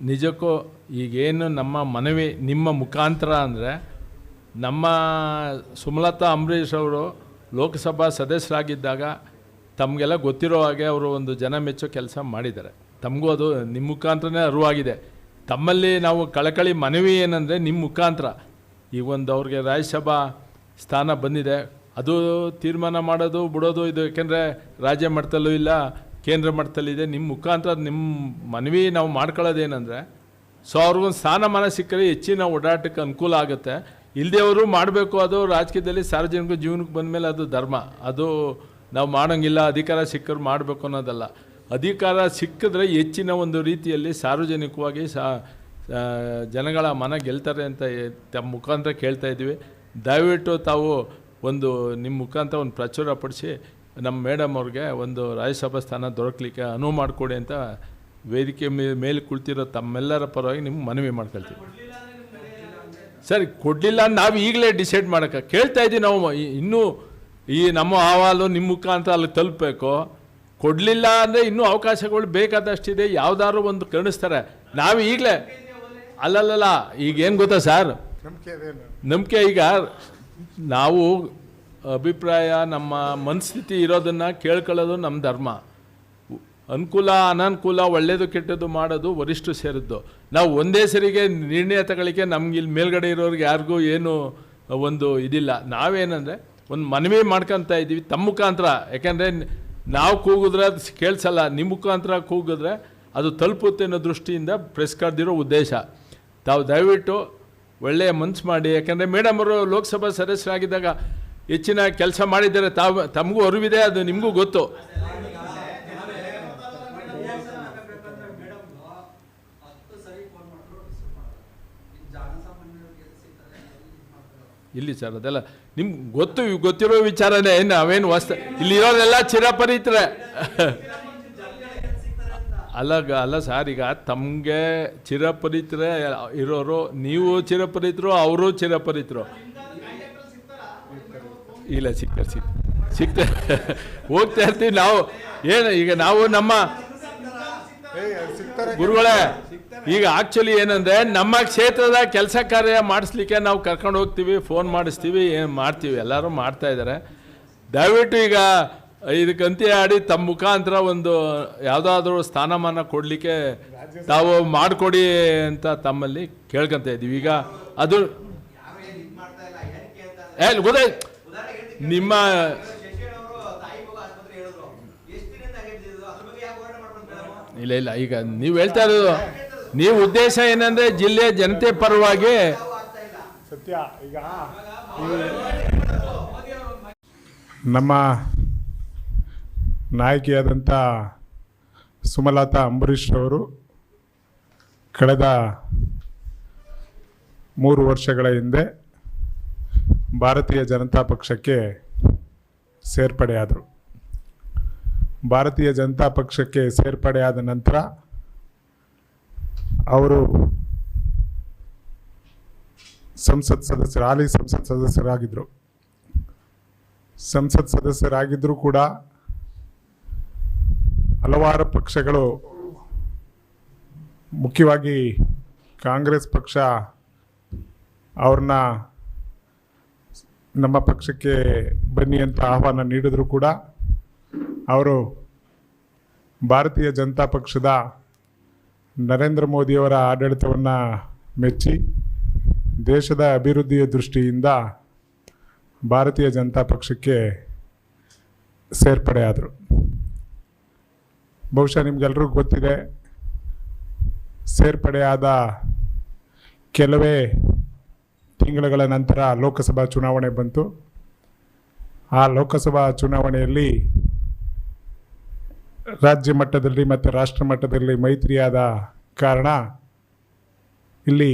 ನಿಜಕ್ಕೂ ಈಗೇನು ನಮ್ಮ ಮನವಿ ನಿಮ್ಮ ಮುಖಾಂತರ ಅಂದರೆ, ನಮ್ಮ ಸುಮಲತಾ ಅಂಬರೀಷ್ ಅವರು ಲೋಕಸಭಾ ಸದಸ್ಯರಾಗಿದ್ದಾಗ ತಮಗೆಲ್ಲ ಗೊತ್ತಿರೋ ಹಾಗೆ ಅವರು ಒಂದು ಜನ ಮೆಚ್ಚೋ ಕೆಲಸ ಮಾಡಿದ್ದಾರೆ. ತಮಗೂ ಅದು ನಿಮ್ಮ ಮುಖಾಂತರನೇ ಅರಿವಾಗಿದೆ. ತಮ್ಮಲ್ಲಿ ನಾವು ಕಳಕಳಿ ಮನವಿ ಏನಂದರೆ, ನಿಮ್ಮ ಮುಖಾಂತರ ಈಗ ಒಂದು ಅವ್ರಿಗೆ ರಾಜ್ಯಸಭಾ ಸ್ಥಾನ ಬಂದಿದೆ, ಅದು ತೀರ್ಮಾನ ಮಾಡೋದು ಬಿಡೋದು ಇದು, ಯಾಕೆಂದರೆ ರಾಜ್ಯ ಮಟ್ಟದಲ್ಲೂ ಇಲ್ಲ ಕೇಂದ್ರ ಮಟ್ಟದಲ್ಲಿದೆ. ನಿಮ್ಮ ಮುಖಾಂತರ ನಿಮ್ಮ ಮನವಿ ನಾವು ಮಾಡ್ಕೊಳ್ಳೋದೇನೆಂದರೆ, ಸೊ ಅವ್ರಿಗೊಂದು ಸ್ಥಾನಮಾನ ಸಿಕ್ಕರೆ ಹೆಚ್ಚಿನ ಓಡಾಟಕ್ಕೆ ಅನುಕೂಲ ಆಗುತ್ತೆ. ಇಲ್ಲದೆ ಮಾಡಬೇಕು, ಅದು ರಾಜಕೀಯದಲ್ಲಿ ಸಾರ್ವಜನಿಕ ಜೀವನಕ್ಕೆ ಬಂದಮೇಲೆ ಅದು ಧರ್ಮ, ಅದು ನಾವು ಮಾಡೋಂಗಿಲ್ಲ. ಅಧಿಕಾರ ಸಿಕ್ಕರು ಮಾಡಬೇಕು ಅನ್ನೋದಲ್ಲ. ಅಧಿಕಾರ ಸಿಕ್ಕಿದ್ರೆ ಹೆಚ್ಚಿನ ಒಂದು ರೀತಿಯಲ್ಲಿ ಸಾರ್ವಜನಿಕವಾಗಿ ಜನಗಳ ಮನ ಗೆಲ್ತಾರೆ ಅಂತ ತಮ್ಮ ಮುಖಾಂತರ ಕೇಳ್ತಾ ಇದ್ದೀವಿ. ದಯವಿಟ್ಟು ತಾವು ಒಂದು ನಿಮ್ಮ ಮುಖಾಂತರ ಒಂದು ಪ್ರಚುರ ಪಡಿಸಿ ನಮ್ಮ ಮೇಡಮ್ ಅವ್ರಿಗೆ ಒಂದು ರಾಜ್ಯಸಭಾ ಸ್ಥಾನ ದೊರಕಲಿಕ್ಕೆ ಅನುವು ಮಾಡಿಕೊಡಿ ಅಂತ ವೇದಿಕೆ ಮೇಲೆ ಕುಳಿತಿರೋ ತಮ್ಮೆಲ್ಲರ ಪರವಾಗಿ ನಿಮ್ಗೆ ಮನವಿ ಮಾಡ್ಕೊಳ್ತೀವಿ. ಸರಿ, ಕೊಡಲಿಲ್ಲ ನಾವು ಈಗಲೇ ಡಿಸೈಡ್ ಮಾಡೋಕ್ಕೆ ಕೇಳ್ತಾ ಇದ್ದೀವಿ. ನಾವು ಇನ್ನೂ ಈ ನಮ್ಮ ಅಹವಾಲು ನಿಮ್ಮ ಮುಖಾಂತರ ಅಲ್ಲಿ ತಲುಪಬೇಕು. ಕೊಡಲಿಲ್ಲ ಅಂದರೆ ಇನ್ನೂ ಅವಕಾಶಗಳು ಬೇಕಾದಷ್ಟಿದೆ, ಯಾವುದಾದ್ರು ಒಂದು ಕರುಣಿಸ್ತಾರೆ. ನಾವು ಈಗಲೇ ಅಲ್ಲಲ್ಲ, ಈಗೇನು ಗೊತ್ತಾ ಸರ್, ನಂಬಿಕೆ ಈಗ ನಾವು ಅಭಿಪ್ರಾಯ ನಮ್ಮ ಮನಸ್ಥಿತಿ ಇರೋದನ್ನು ಕೇಳ್ಕೊಳ್ಳೋದು ನಮ್ಮ ಧರ್ಮ. ಅನುಕೂಲ ಅನಾನುಕೂಲ ಒಳ್ಳೆಯದು ಕೆಟ್ಟದ್ದು ಮಾಡೋದು ವರಿಷ್ಠರು ಸೇರಿದ್ದು. ನಾವು ಒಂದೇ ಸರಿಗೆ ನಿರ್ಣಯ ತಗೊಳ್ಳಿಕ್ಕೆ ನಮ್ಗೆ ಇಲ್ಲಿ ಮೇಲ್ಗಡೆ ಇರೋರಿಗೆ ಯಾರಿಗೂ ಏನು ಒಂದು ಇದಿಲ್ಲ. ನಾವೇನಂದರೆ ಒಂದು ಮನವಿ ಮಾಡ್ಕೊತಾ ಇದ್ದೀವಿ ತಮ್ಮ ಮುಖಾಂತರ. ಯಾಕೆಂದರೆ ನಾವು ಕೂಗಿದ್ರೆ ಅದು ಕೇಳಿಸಲ್ಲ, ನಿಮ್ಮ ಮುಖಾಂತರ ಕೂಗಿದ್ರೆ ಅದು ತಲುಪುತ್ತೆ ಅನ್ನೋ ದೃಷ್ಟಿಯಿಂದ ಪ್ರೆಸ್ ಕರೆದಿರೋ ಉದ್ದೇಶ. ತಾವು ದಯವಿಟ್ಟು ಒಳ್ಳೆಯ ಮನಸ್ಸು ಮಾಡಿ. ಯಾಕೆಂದರೆ ಮೇಡಮ್ ಅವರು ಲೋಕಸಭಾ ಸದಸ್ಯರಾಗಿದ್ದಾಗ ಹೆಚ್ಚಿನ ಕೆಲಸ ಮಾಡಿದ್ದಾರೆ. ತಮಗೂ ಅರಿವಿದೆ, ಅದು ನಿಮಗೂ ಗೊತ್ತು. ಇಲ್ಲಿ ಸರ್ ಅದೆಲ್ಲ ನಿಮ್ಗೆ ಗೊತ್ತಿರೋ ವಿಚಾರನೇ. ನಾವೇನು ಇಲ್ಲಿರೋರೆಲ್ಲ ಚಿರಪರಿತ್ರೆ ಅಲ್ಲ ಸರ್. ಈಗ ತಮಗೆ ಚಿರಪರಿತ್ರೆ ಇರೋರು, ನೀವು ಚಿರಪರಿತರು, ಅವರು ಚಿರಪರಿತರು. ಇಲ್ಲ ಸಿಗ್ತಾರೆ ಹೋಗ್ತಾ ಇರ್ತೀವಿ ನಾವು. ಏನು ಈಗ ನಾವು ನಮ್ಮ ಗುರುಗಳೇ, ಈಗ ಆ್ಯಕ್ಚುಲಿ ಏನಂದರೆ ನಮ್ಮ ಕ್ಷೇತ್ರದ ಕೆಲಸ ಕಾರ್ಯ ಮಾಡಿಸ್ಲಿಕ್ಕೆ ನಾವು ಕರ್ಕೊಂಡು ಹೋಗ್ತೀವಿ, ಫೋನ್ ಮಾಡಿಸ್ತೀವಿ, ಏನು ಮಾಡ್ತೀವಿ, ಎಲ್ಲರೂ ಮಾಡ್ತಾಯಿದ್ದಾರೆ. ದಯವಿಟ್ಟು ಈಗ ಇದಕ್ಕೆ ಅಂತ್ಯ ಆಡಿ ತಮ್ಮ ಮುಖಾಂತರ ಒಂದು ಯಾವುದಾದ್ರೂ ಸ್ಥಾನಮಾನ ಕೊಡಲಿಕ್ಕೆ ತಾವು ಮಾಡಿಕೊಡಿ ಅಂತ ತಮ್ಮಲ್ಲಿ ಕೇಳ್ಕೊತ ಇದ್ದೀವಿ. ಈಗ ಅದು ಗೊತ್ತಾಯ್ತು ನಿಮ್ಮ ಇಲ್ಲ ಈಗ ನೀವು ಹೇಳ್ತಾ ಇರೋದು, ನೀವು ಉದ್ದೇಶ ಏನಂದ್ರೆ ಜಿಲ್ಲೆಯ ಜನತೆ ಪರವಾಗಿ ಸತ್ಯ. ಈಗ ನಮ್ಮ ನಾಯಕಿಯಾದಂಥ ಸುಮಲತಾ ಅಂಬರೀಷ್ ಅವರು ಕಳೆದ 3 ವರ್ಷಗಳ ಹಿಂದೆ ಭಾರತೀಯ ಜನತಾ ಪಕ್ಷಕ್ಕೆ ಸೇರ್ಪಡೆಯಾದರು. ಭಾರತೀಯ ಜನತಾ ಪಕ್ಷಕ್ಕೆ ಸೇರ್ಪಡೆಯಾದ ನಂತರ ಅವರು ಹಾಲಿ ಸಂಸತ್ ಸದಸ್ಯರಾಗಿದ್ದರು. ಸಂಸತ್ ಸದಸ್ಯರಾಗಿದ್ದರೂ ಕೂಡ ಹಲವಾರು ಪಕ್ಷಗಳು, ಮುಖ್ಯವಾಗಿ ಕಾಂಗ್ರೆಸ್ ಪಕ್ಷ ಅವ್ರನ್ನ ನಮ್ಮ ಪಕ್ಷಕ್ಕೆ ಬನ್ನಿ ಅಂತ ಆಹ್ವಾನ ನೀಡಿದ್ರು ಕೂಡ ಅವರು ಭಾರತೀಯ ಜನತಾ ಪಕ್ಷದ ನರೇಂದ್ರ ಮೋದಿಯವರ ಆಡಳಿತವನ್ನು ಮೆಚ್ಚಿ ದೇಶದ ಅಭಿವೃದ್ಧಿಯ ದೃಷ್ಟಿಯಿಂದ ಭಾರತೀಯ ಜನತಾ ಪಕ್ಷಕ್ಕೆ ಸೇರ್ಪಡೆಯಾದರು. ಬಹುಶಃ ನಿಮಗೆಲ್ಲರಿಗೂ ಗೊತ್ತಿದೆ, ಸೇರ್ಪಡೆಯಾದ ಕೆಲವೇ ತಿಂಗಳುಗಳ ನಂತರ ಲೋಕಸಭಾ ಚುನಾವಣೆ ಬಂತು. ಆ ಲೋಕಸಭಾ ಚುನಾವಣೆಯಲ್ಲಿ ರಾಜ್ಯ ಮಟ್ಟದಲ್ಲಿ ಮತ್ತು ರಾಷ್ಟ್ರ ಮಟ್ಟದಲ್ಲಿ ಮೈತ್ರಿಯಾದ ಕಾರಣ ಇಲ್ಲಿ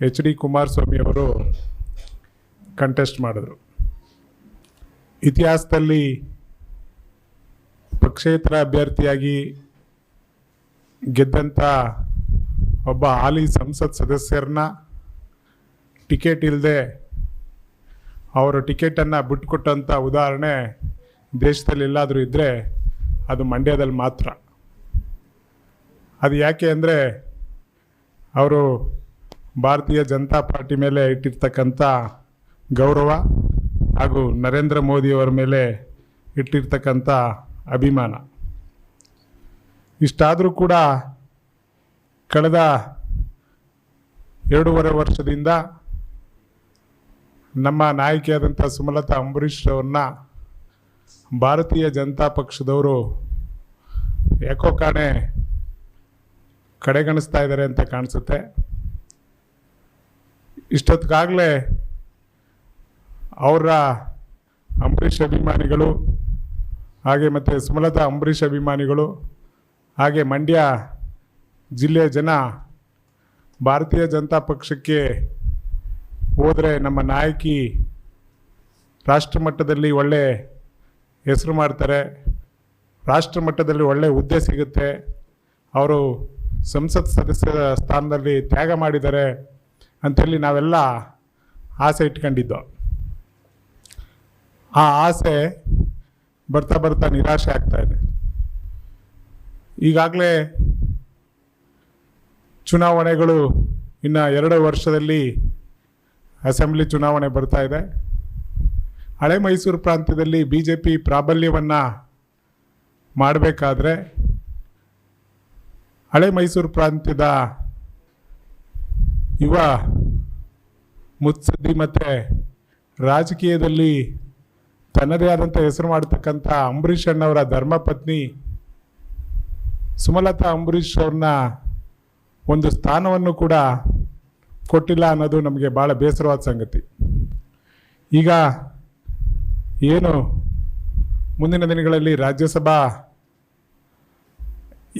ಎಚ್ ಡಿ ಕುಮಾರಸ್ವಾಮಿ ಅವರು ಕಂಟೆಸ್ಟ್ ಮಾಡಿದ್ರು. ಇತಿಹಾಸದಲ್ಲಿ ಪಕ್ಷೇತರ ಅಭ್ಯರ್ಥಿಯಾಗಿ ಗೆದ್ದಂಥ ಒಬ್ಬ ಹಾಲಿ ಸಂಸತ್ ಸದಸ್ಯರನ್ನ ಟಿಕೆಟ್ ಇಲ್ಲದೆ ಅವರು ಟಿಕೆಟನ್ನು ಬಿಟ್ಟುಕೊಟ್ಟಂಥ ಉದಾಹರಣೆ ದೇಶದಲ್ಲಿ ಎಲ್ಲಾದರೂ ಇದ್ದರೆ ಅದು ಮಂಡ್ಯದಲ್ಲಿ ಮಾತ್ರ. ಅದು ಯಾಕೆ ಅಂದರೆ ಅವರು ಭಾರತೀಯ ಜನತಾ ಪಾರ್ಟಿ ಮೇಲೆ ಇಟ್ಟಿರ್ತಕ್ಕಂಥ ಗೌರವ ಹಾಗೂ ನರೇಂದ್ರ ಮೋದಿಯವರ ಮೇಲೆ ಇಟ್ಟಿರ್ತಕ್ಕಂಥ ಅಭಿಮಾನ. ಇಷ್ಟಾದರೂ ಕೂಡ ಕಳೆದ 2.5 ವರ್ಷದಿಂದ ನಮ್ಮ ನಾಯಕಿಯಾದಂಥ ಸುಮಲತಾ ಅಂಬರೀಷ್ ಅವ್ರನ್ನ ಭಾರತೀಯ ಜನತಾ ಪಕ್ಷದವರು ಯಾಕೋ ಕಾಣೆ ಕಡೆಗಣಿಸ್ತಾ ಇದ್ದಾರೆ ಅಂತ ಕಾಣಿಸುತ್ತೆ. ಇಷ್ಟೊತ್ತಿಗಾಗಲೇ ಅವರ ಅಂಬರೀಷ್ ಅಭಿಮಾನಿಗಳು ಹಾಗೆ ಮತ್ತು ಸುಮಲತಾ ಅಂಬರೀಷ್ ಅಭಿಮಾನಿಗಳು ಹಾಗೆ ಮಂಡ್ಯ ಜಿಲ್ಲೆಯ ಜನ ಭಾರತೀಯ ಜನತಾ ಪಕ್ಷಕ್ಕೆ ಹೋದರೆ ನಮ್ಮ ನಾಯಕಿ ರಾಷ್ಟ್ರ ಮಟ್ಟದಲ್ಲಿ ಒಳ್ಳೆ ಹೆಸರು ಮಾಡ್ತಾರೆ, ರಾಷ್ಟ್ರ ಮಟ್ಟದಲ್ಲಿ ಒಳ್ಳೆ ಹುದ್ದೆ ಸಿಗುತ್ತೆ, ಅವರು ಸಂಸತ್ ಸದಸ್ಯರ ಸ್ಥಾನದಲ್ಲಿ ತ್ಯಾಗ ಮಾಡಿದ್ದಾರೆ ಅಂಥೇಳಿ ನಾವೆಲ್ಲ ಆಸೆ ಇಟ್ಕೊಂಡಿದ್ದೋ. ಆ ಆಸೆ ಬರ್ತಾ ಬರ್ತಾ ನಿರಾಶೆ ಆಗ್ತಾಯಿದೆ. ಈಗಾಗಲೇ ಚುನಾವಣೆಗಳು ಇನ್ನು 2 ವರ್ಷದಲ್ಲಿ ಅಸೆಂಬ್ಲಿ ಚುನಾವಣೆ ಬರ್ತಾ ಇದೆ. ಹಳೆ ಮೈಸೂರು ಪ್ರಾಂತ್ಯದಲ್ಲಿ BJP ಪ್ರಾಬಲ್ಯವನ್ನು ಮಾಡಬೇಕಾದ್ರೆ ಹಳೆ ಮೈಸೂರು ಪ್ರಾಂತ್ಯದ ಯುವ ಮುತ್ಸದ್ದಿ ಮತ್ತು ರಾಜಕೀಯದಲ್ಲಿ ತನ್ನದೇ ಆದಂಥ ಹೆಸರು ಮಾಡತಕ್ಕಂಥ ಅಂಬರೀಷ್ ಅಣ್ಣವರ ಧರ್ಮಪತ್ನಿ ಸುಮಲತಾ ಅಂಬರೀಷ್ ಅವ್ರನ್ನ ಒಂದು ಸ್ಥಾನವನ್ನು ಕೂಡ ಕೊಟ್ಟಿಲ್ಲ ಅನ್ನೋದು ನಮಗೆ ಭಾಳ ಬೇಸರವಾದ ಸಂಗತಿ. ಈಗ ಏನು ಮುಂದಿನ ದಿನಗಳಲ್ಲಿ ರಾಜ್ಯಸಭಾ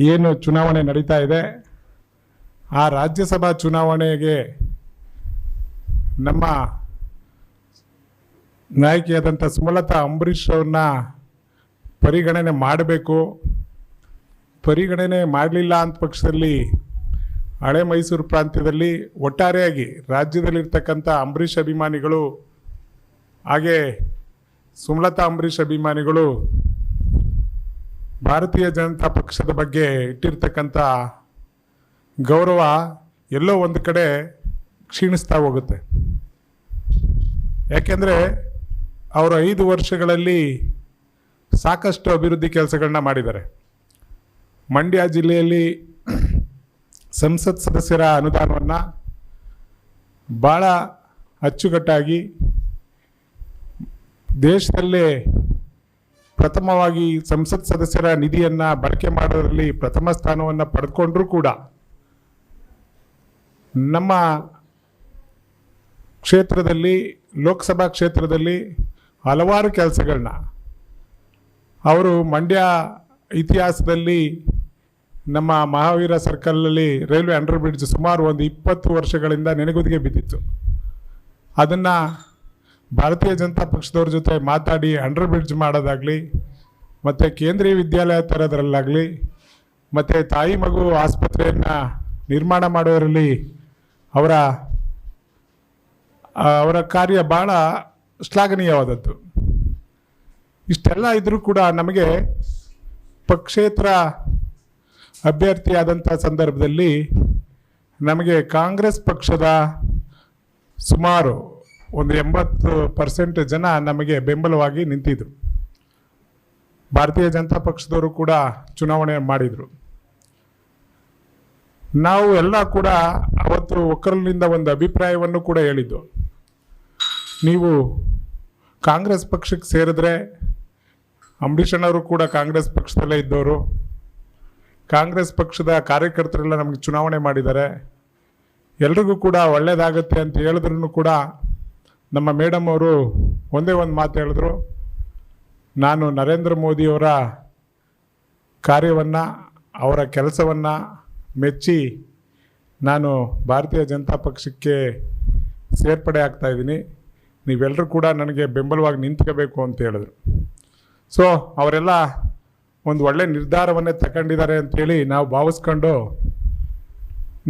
ಏನು ಚುನಾವಣೆ ನಡೀತಾ ಇದೆ, ಆ ರಾಜ್ಯಸಭಾ ಚುನಾವಣೆಗೆ ನಮ್ಮ ನಾಯಕಿಯಾದಂಥ ಸುಮಲತಾ ಅಂಬರೀಷ್ ಅವ್ರನ್ನ ಪರಿಗಣನೆ ಮಾಡಬೇಕು. ಪರಿಗಣನೆ ಮಾಡಲಿಲ್ಲ ಅಂತ ಪಕ್ಷದಲ್ಲಿ ಹಳೆ ಮೈಸೂರು ಪ್ರಾಂತ್ಯದಲ್ಲಿ ಒಟ್ಟಾರೆಯಾಗಿ ರಾಜ್ಯದಲ್ಲಿರ್ತಕ್ಕಂಥ ಅಂಬರೀಷ್ ಅಭಿಮಾನಿಗಳು ಹಾಗೆ ಸುಮಲತಾ ಅಂಬರೀಷ್ ಅಭಿಮಾನಿಗಳು ಭಾರತೀಯ ಜನತಾ ಪಕ್ಷದ ಬಗ್ಗೆ ಇಟ್ಟಿರ್ತಕ್ಕಂಥ ಗೌರವ ಎಲ್ಲೋ ಒಂದು ಕಡೆ ಕ್ಷೀಣಿಸ್ತಾ ಹೋಗುತ್ತೆ. ಯಾಕೆಂದರೆ ಅವರು 5 ವರ್ಷಗಳಲ್ಲಿ ಸಾಕಷ್ಟು ಅಭಿವೃದ್ಧಿ ಕೆಲಸಗಳನ್ನ ಮಾಡಿದ್ದಾರೆ. ಮಂಡ್ಯ ಜಿಲ್ಲೆಯಲ್ಲಿ ಸಂಸತ್ ಸದಸ್ಯರ ಅನುದಾನವನ್ನು ಭಾಳ ಅಚ್ಚುಕಟ್ಟಾಗಿ ದೇಶದಲ್ಲೇ ಪ್ರಥಮವಾಗಿ ಸಂಸತ್ ಸದಸ್ಯರ ನಿಧಿಯನ್ನು ಬಳಕೆ ಮಾಡೋದರಲ್ಲಿ ಪ್ರಥಮ ಸ್ಥಾನವನ್ನು ಪಡೆದುಕೊಂಡ್ರೂ ಕೂಡ ನಮ್ಮ ಕ್ಷೇತ್ರದಲ್ಲಿ ಲೋಕಸಭಾ ಕ್ಷೇತ್ರದಲ್ಲಿ ಹಲವಾರು ಕೆಲಸಗಳನ್ನ ಅವರು ಮಂಡ್ಯ ಇತಿಹಾಸದಲ್ಲಿ ನಮ್ಮ ಮಹಾವೀರ ಸರ್ಕಲಲ್ಲಿ ರೈಲ್ವೆ ಅಂಡರ್ ಬ್ರಿಡ್ಜ್ ಸುಮಾರು ಒಂದು 20 ವರ್ಷಗಳಿಂದ ನೆನೆಗುದಿಗೆ ಬಿದ್ದಿತ್ತು. ಅದನ್ನು ಭಾರತೀಯ ಜನತಾ ಪಕ್ಷದವ್ರ ಜೊತೆ ಮಾತಾಡಿ ಅಂಡರ್ ಬ್ರಿಡ್ಜ್ ಮಾಡೋದಾಗಲಿ, ಮತ್ತು ಕೇಂದ್ರೀಯ ವಿದ್ಯಾಲಯ ತರೋದ್ರಲ್ಲಾಗಲಿ, ಮತ್ತು ತಾಯಿ ಮಗು ಆಸ್ಪತ್ರೆಯನ್ನು ನಿರ್ಮಾಣ ಮಾಡೋದರಲ್ಲಿ ಅವರ ಕಾರ್ಯ ಭಾಳ ಶ್ಲಾಘನೀಯವಾದದ್ದು. ಇಷ್ಟೆಲ್ಲ ಇದ್ದರೂ ಕೂಡ ನಮಗೆ ಪಕ್ಷೇತರ ಅಭ್ಯರ್ಥಿಯಾದಂಥ ಸಂದರ್ಭದಲ್ಲಿ ನಮಗೆ ಕಾಂಗ್ರೆಸ್ ಪಕ್ಷದ ಸುಮಾರು ಒಂದು 80% ಜನ ನಮಗೆ ಬೆಂಬಲವಾಗಿ ನಿಂತಿದ್ರು. ಭಾರತೀಯ ಜನತಾ ಪಕ್ಷದವರು ಕೂಡ ಚುನಾವಣೆ ಮಾಡಿದರು. ನಾವು ಎಲ್ಲ ಕೂಡ ಅವತ್ತು ಒಕ್ಕಲಿನಿಂದ ಒಂದು ಅಭಿಪ್ರಾಯವನ್ನು ಕೂಡ ಹೇಳಿದ್ದು, ನೀವು ಕಾಂಗ್ರೆಸ್ ಪಕ್ಷಕ್ಕೆ ಸೇರಿದ್ರೆ, ಅಂಬರೀಷ್ ಅಣ್ಣವರು ಕೂಡ ಕಾಂಗ್ರೆಸ್ ಪಕ್ಷದಲ್ಲೇ ಇದ್ದವರು, ಕಾಂಗ್ರೆಸ್ ಪಕ್ಷದ ಕಾರ್ಯಕರ್ತರೆಲ್ಲ ನಮಗೆ ಚುನಾವಣೆ ಮಾಡಿದ್ದಾರೆ, ಎಲ್ರಿಗೂ ಕೂಡ ಒಳ್ಳೆಯದಾಗುತ್ತೆ ಅಂತ ಹೇಳಿದ್ರು ಕೂಡ ನಮ್ಮ ಮೇಡಮ್ ಅವರು ಒಂದೇ ಒಂದು ಮಾತು ಹೇಳಿದ್ರು, ನಾನು ನರೇಂದ್ರ ಮೋದಿಯವರ ಕಾರ್ಯವನ್ನು ಅವರ ಕೆಲಸವನ್ನು ಮೆಚ್ಚಿ ನಾನು ಭಾರತೀಯ ಜನತಾ ಪಕ್ಷಕ್ಕೆ ಸೇರ್ಪಡೆ ಆಗ್ತಾಯಿದ್ದೀನಿ, ನೀವೆಲ್ಲರೂ ಕೂಡ ನನಗೆ ಬೆಂಬಲವಾಗಿ ನಿಂತ್ಕೋಬೇಕು ಅಂತ ಹೇಳಿದ್ರು. ಸೊ ಅವರೆಲ್ಲ ಒಂದು ಒಳ್ಳೆ ನಿರ್ಧಾರವನ್ನೇ ತಗೊಂಡಿದ್ದಾರೆ ಅಂಥೇಳಿ ನಾವು ಭಾವಿಸ್ಕೊಂಡು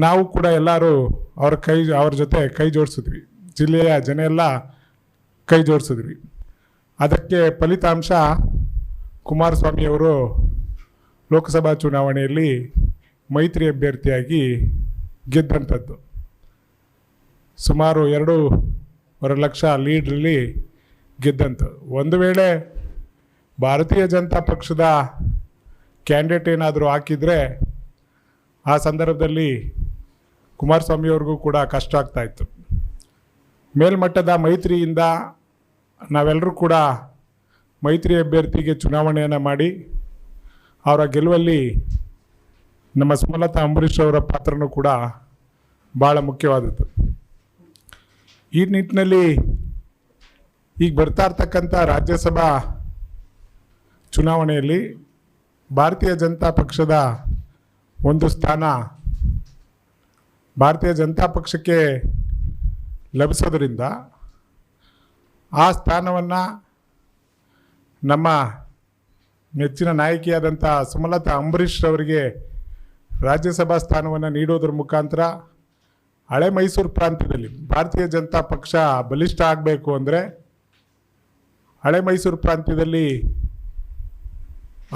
ನಾವು ಕೂಡ ಎಲ್ಲರೂ ಅವ್ರ ಜೊತೆ ಕೈ ಜೋಡಿಸಿದ್ವಿ. ಜಿಲ್ಲೆಯ ಜನ ಎಲ್ಲ ಕೈ ಜೋಡಿಸಿದ್ವಿ. ಅದಕ್ಕೆ ಫಲಿತಾಂಶ ಕುಮಾರಸ್ವಾಮಿಯವರು ಲೋಕಸಭಾ ಚುನಾವಣೆಯಲ್ಲಿ ಮೈತ್ರಿ ಅಭ್ಯರ್ಥಿಯಾಗಿ ಗೆದ್ದಂಥದ್ದು. ಸುಮಾರು 2.5 ಲಕ್ಷ ಲೀಡ್ರಲ್ಲಿ ಗೆದ್ದಂಥದ್ದು. ಒಂದು ವೇಳೆ ಭಾರತೀಯ ಜನತಾ ಪಕ್ಷದ ಕ್ಯಾಂಡಿಡೇಟ್ ಏನಾದರೂ ಹಾಕಿದರೆ ಆ ಸಂದರ್ಭದಲ್ಲಿ ಕುಮಾರಸ್ವಾಮಿಯವ್ರಿಗೂ ಕೂಡ ಕಷ್ಟ ಆಗ್ತಾಯಿತ್ತು. ಮೇಲ್ಮಟ್ಟದ ಮೈತ್ರಿಯಿಂದ ನಾವೆಲ್ಲರೂ ಕೂಡ ಮೈತ್ರಿ ಅಭ್ಯರ್ಥಿಗೆ ಚುನಾವಣೆಯನ್ನು ಮಾಡಿ ಅವರ ಗೆಲುವಲ್ಲಿ ನಮ್ಮ ಸುಮಲತಾ ಅಂಬರೀಷ್ ಅವರ ಪಾತ್ರನೂ ಕೂಡ ಭಾಳ ಮುಖ್ಯವಾದದ್ದು. ಈ ನಿಟ್ಟಿನಲ್ಲಿ ಈಗ ಬರ್ತಾ ಇರ್ತಕ್ಕಂಥ ರಾಜ್ಯಸಭಾ ಚುನಾವಣೆಯಲ್ಲಿ ಭಾರತೀಯ ಜನತಾ ಪಕ್ಷದ ಒಂದು ಸ್ಥಾನ ಭಾರತೀಯ ಜನತಾ ಪಕ್ಷಕ್ಕೆ ಲಭಿಸೋದ್ರಿಂದ ಆ ಸ್ಥಾನವನ್ನು ನಮ್ಮ ನೆಚ್ಚಿನ ನಾಯಕಿಯಾದಂಥ ಸುಮಲತಾ ಅಂಬರೀಷ್ ಅವರಿಗೆ ರಾಜ್ಯಸಭಾ ಸ್ಥಾನವನ್ನು ನೀಡೋದ್ರ ಮುಖಾಂತರ ಹಳೆ ಮೈಸೂರು ಪ್ರಾಂತ್ಯದಲ್ಲಿ ಭಾರತೀಯ ಜನತಾ ಪಕ್ಷ ಬಲಿಷ್ಠ ಆಗಬೇಕು ಅಂದರೆ ಹಳೆ ಮೈಸೂರು ಪ್ರಾಂತ್ಯದಲ್ಲಿ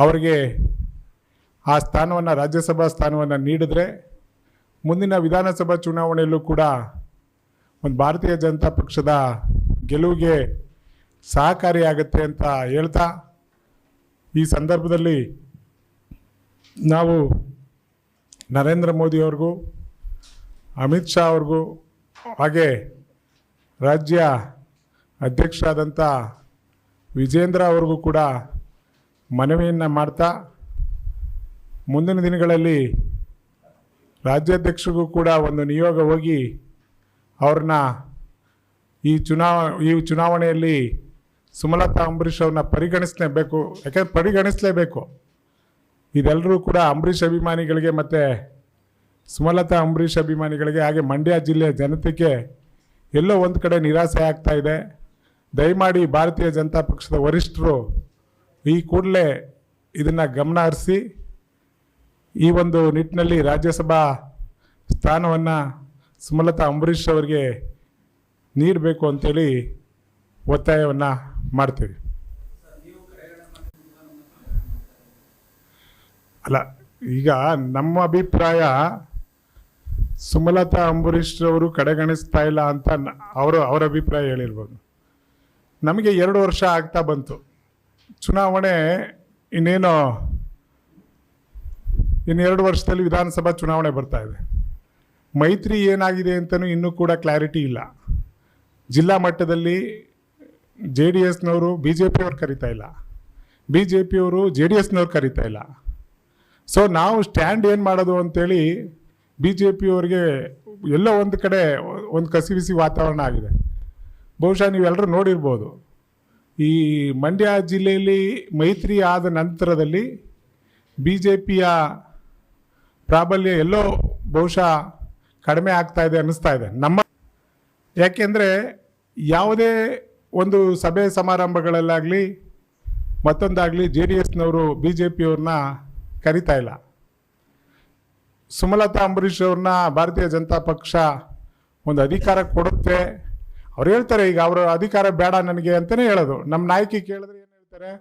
ಅವರಿಗೆ ಆ ಸ್ಥಾನವನ್ನು ರಾಜ್ಯಸಭಾ ಸ್ಥಾನವನ್ನು ನೀಡಿದ್ರೆ ಮುಂದಿನ ವಿಧಾನಸಭಾ ಚುನಾವಣೆಯಲ್ಲೂ ಕೂಡ ಒಂದು ಭಾರತೀಯ ಜನತಾ ಪಕ್ಷದ ಗೆಲುವಿಗೆ ಸಹಕಾರಿಯಾಗುತ್ತೆ ಅಂತ ಹೇಳ್ತಾ, ಈ ಸಂದರ್ಭದಲ್ಲಿ ನಾವು ನರೇಂದ್ರ ಮೋದಿಯವ್ರಿಗೂ ಅಮಿತ್ ಶಾ ಅವ್ರಿಗೂ ಹಾಗೆ ರಾಜ್ಯ ಅಧ್ಯಕ್ಷರಾದಂಥ ವಿಜೇಂದ್ರ ಅವ್ರಿಗೂ ಕೂಡ ಮನವಿಯನ್ನು ಮಾಡ್ತಾ, ಮುಂದಿನ ದಿನಗಳಲ್ಲಿ ರಾಜ್ಯಾಧ್ಯಕ್ಷರಿಗೂ ಕೂಡ ಒಂದು ನಿಯೋಗ ಹೋಗಿ ಅವ್ರನ್ನ ಈ ಚುನಾವಣೆಯಲ್ಲಿ ಸುಮಲತಾ ಅಂಬರೀಷ್ ಅವ್ರನ್ನ ಪರಿಗಣಿಸಲೇಬೇಕು. ಯಾಕೆಂದರೆ ಪರಿಗಣಿಸಲೇಬೇಕು. ಇದೆಲ್ಲರೂ ಕೂಡ ಅಂಬರೀಷ್ ಅಭಿಮಾನಿಗಳಿಗೆ ಮತ್ತು ಸುಮಲತಾ ಅಂಬರೀಷ್ ಅಭಿಮಾನಿಗಳಿಗೆ ಹಾಗೆ ಮಂಡ್ಯ ಜಿಲ್ಲೆಯ ಜನತೆಗೆ ಎಲ್ಲೋ ಒಂದು ಕಡೆ ನಿರಾಸೆ ಆಗ್ತಾ ಇದೆ. ದಯಮಾಡಿ ಭಾರತೀಯ ಜನತಾ ಪಕ್ಷದ ವರಿಷ್ಠರು ಈ ಕೂಡಲೇ ಇದನ್ನು ಗಮನ ಹರಿಸಿ ಈ ಒಂದು ನಿಟ್ಟಿನಲ್ಲಿ ರಾಜ್ಯಸಭಾ ಸ್ಥಾನವನ್ನು ಸುಮಲತಾ ಅಂಬರೀಷ್ ಅವರಿಗೆ ನೀಡಬೇಕು ಅಂತೇಳಿ ಒತ್ತಾಯವನ್ನು ಮಾಡ್ತೀವಿ. ಅಲ್ಲ, ಈಗ ನಮ್ಮ ಅಭಿಪ್ರಾಯ ಸುಮಲತಾ ಅಂಬರೀಷ್ ಅವರು ಕಡೆಗಣಿಸ್ತಾ ಇಲ್ಲ ಅಂತ ಅವರ ಅಭಿಪ್ರಾಯ ಹೇಳಿರ್ಬೋದು. ನಮಗೆ 2 ವರ್ಷ ಆಗ್ತಾ ಬಂತು. ಚುನಾವಣೆ ಇನ್ನು 2 ವರ್ಷದಲ್ಲಿ ವಿಧಾನಸಭಾ ಚುನಾವಣೆ ಬರ್ತಾ ಇದೆ. ಮೈತ್ರಿ ಏನಾಗಿದೆ ಅಂತಲೂ ಇನ್ನೂ ಕೂಡ ಕ್ಲಾರಿಟಿ ಇಲ್ಲ. ಜಿಲ್ಲಾ ಮಟ್ಟದಲ್ಲಿ JDSನವರು BJPಯವ್ರು ಕರೀತಾ ಇಲ್ಲ, BJPಯವರು JDSನವ್ರು ಕರೀತಾ ಇಲ್ಲ. ಸೊ ನಾವು ಸ್ಟ್ಯಾಂಡ್ ಏನು ಮಾಡೋದು ಅಂತೇಳಿ BJPಯವ್ರಿಗೆ ಎಲ್ಲೋ ಒಂದು ಕಡೆ ಒಂದು ಕಸಿವಿಸಿ ವಾತಾವರಣ ಆಗಿದೆ. ಬಹುಶಃ ನೀವೆಲ್ಲರೂ ನೋಡಿರ್ಬೋದು, ಈ ಮಂಡ್ಯ ಜಿಲ್ಲೆಯಲ್ಲಿ ಮೈತ್ರಿ ಆದ ನಂತರದಲ್ಲಿ BJPಯ ಪ್ರಾಬಲ್ಯ ಎಲ್ಲೋ ಬಹುಶಃ ಕಡಿಮೆ ಆಗ್ತಾ ಇದೆ ಅನ್ನಿಸ್ತಾ ಇದೆ ನಮ್ಮ. ಯಾಕೆಂದರೆ ಯಾವುದೇ ಒಂದು ಸಭೆ ಸಮಾರಂಭಗಳಲ್ಲಾಗಲಿ ಮತ್ತೊಂದಾಗಲಿ JDSನವರು BJPಯವ್ರನ್ನ ಕರೀತಾ ಇಲ್ಲ. ಸುಮಲತಾ ಅಂಬರೀಷ್ ಅವ್ರನ್ನ ಭಾರತೀಯ ಜನತಾ ಪಕ್ಷ ಒಂದು ಅಧಿಕಾರ ಕೊಡುತ್ತೆ. ಅವ್ರು ಹೇಳ್ತಾರೆ, ಈಗ ಅವರ ಅಧಿಕಾರ ಬೇಡ ನನಗೆ ಅಂತಲೇ ಹೇಳೋದು. ನಮ್ಮ ನಾಯಕಿ ಕೇಳಿದ್ರೆ ಏನು ಹೇಳ್ತಾರೆ,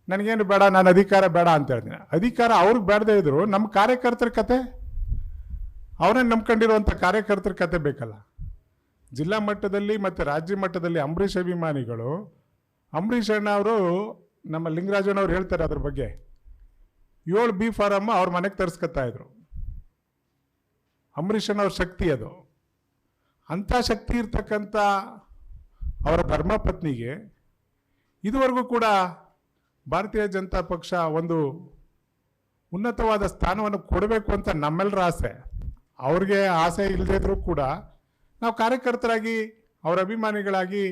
ನನಗೇನು ಬೇಡ, ನಾನು ಅಧಿಕಾರ ಬೇಡ ಅಂತ ಹೇಳ್ತೀನಿ. ಅಧಿಕಾರ ಅವ್ರಿಗೆ ಬೇಡದೇ ಇದ್ರು ನಮ್ಮ ಕಾರ್ಯಕರ್ತರ ಕತೆ, ಅವರನ್ನು ನಂಬ್ಕೊಂಡಿರುವಂಥ ಕಾರ್ಯಕರ್ತರ ಕತೆ ಬೇಕಲ್ಲ. ಜಿಲ್ಲಾ ಮಟ್ಟದಲ್ಲಿ ಮತ್ತು ರಾಜ್ಯ ಮಟ್ಟದಲ್ಲಿ ಅಂಬರೀಷ್ ಅಭಿಮಾನಿಗಳು, ಅಂಬರೀಷ್ ಅಣ್ಣ ಅವರು ನಮ್ಮ ಲಿಂಗರಾಜಣ್ಣವ್ರು ಹೇಳ್ತಾರೆ ಅದ್ರ ಬಗ್ಗೆ, 7 B ಫಾರಮ್ ಅವ್ರ ಮನೆಗೆ ತರಿಸ್ಕೊತಾ ಇದ್ರು. ಅಂಬರೀಷ್ ಅಣ್ಣವ್ರ ಶಕ್ತಿ ಅದು. ಅಂಥ ಶಕ್ತಿ ಇರ್ತಕ್ಕಂಥ ಅವರ ಧರ್ಮಪತ್ನಿಗೆ ಇದುವರೆಗೂ ಕೂಡ ಭಾರತೀಯ ಜನತಾ ಪಕ್ಷ ಒಂದು ಉನ್ನತವಾದ ಸ್ಥಾನವನ್ನು ಕೊಡಬೇಕು ಅಂತ ನಮ್ಮೆಲ್ಲರ ಆಸೆ. ಅವ್ರಿಗೆ ಆಸೆ ಇಲ್ಲದೇ ಇದ್ರೂ ಕೂಡ ನಾವು ಕಾರ್ಯಕರ್ತರಾಗಿ ಅವರ ಅಭಿಮಾನಿಗಳಾಗಿ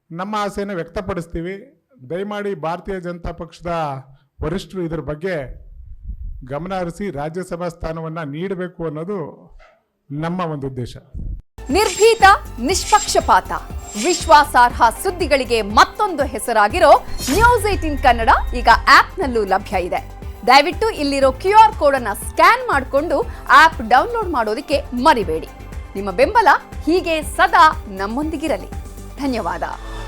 ನಮ್ಮ ಆಸೆಯನ್ನು ವ್ಯಕ್ತಪಡಿಸ್ತೀವಿ. ದಯಮಾಡಿ ಭಾರತೀಯ ಜನತಾ ಪಕ್ಷದ ವರಿಷ್ಠರು ಇದರ ಬಗ್ಗೆ ಗಮನ ಹರಿಸಿ ರಾಜ್ಯಸಭಾ ಸ್ಥಾನವನ್ನು ನೀಡಬೇಕು ಅನ್ನೋದು ನಮ್ಮ ಒಂದು ಉದ್ದೇಶ. ನಿರ್ಭೀತ, ನಿಷ್ಪಕ್ಷಪಾತ, ವಿಶ್ವಾಸಾರ್ಹ ಸುದ್ದಿಗಳಿಗೆ ಮತ್ತೊಂದು ಹೆಸರಾಗಿರೋ ನ್ಯೂಸ್ 18 ಕನ್ನಡ ಈಗ ಆಪ್ನಲ್ಲೂ ಲಭ್ಯ ಇದೆ. ದಯವಿಟ್ಟು ಇಲ್ಲಿರೋ QR ಕೋಡ್ ಅನ್ನು ಸ್ಕ್ಯಾನ್ ಮಾಡಿಕೊಂಡು ಆಪ್ ಡೌನ್ಲೋಡ್ ಮಾಡೋದಕ್ಕೆ ಮರಿಬೇಡಿ. ನಿಮ್ಮ ಬೆಂಬಲ ಹೀಗೆ ಸದಾ ನಮ್ಮೊಂದಿಗಿರಲಿ. ಧನ್ಯವಾದ.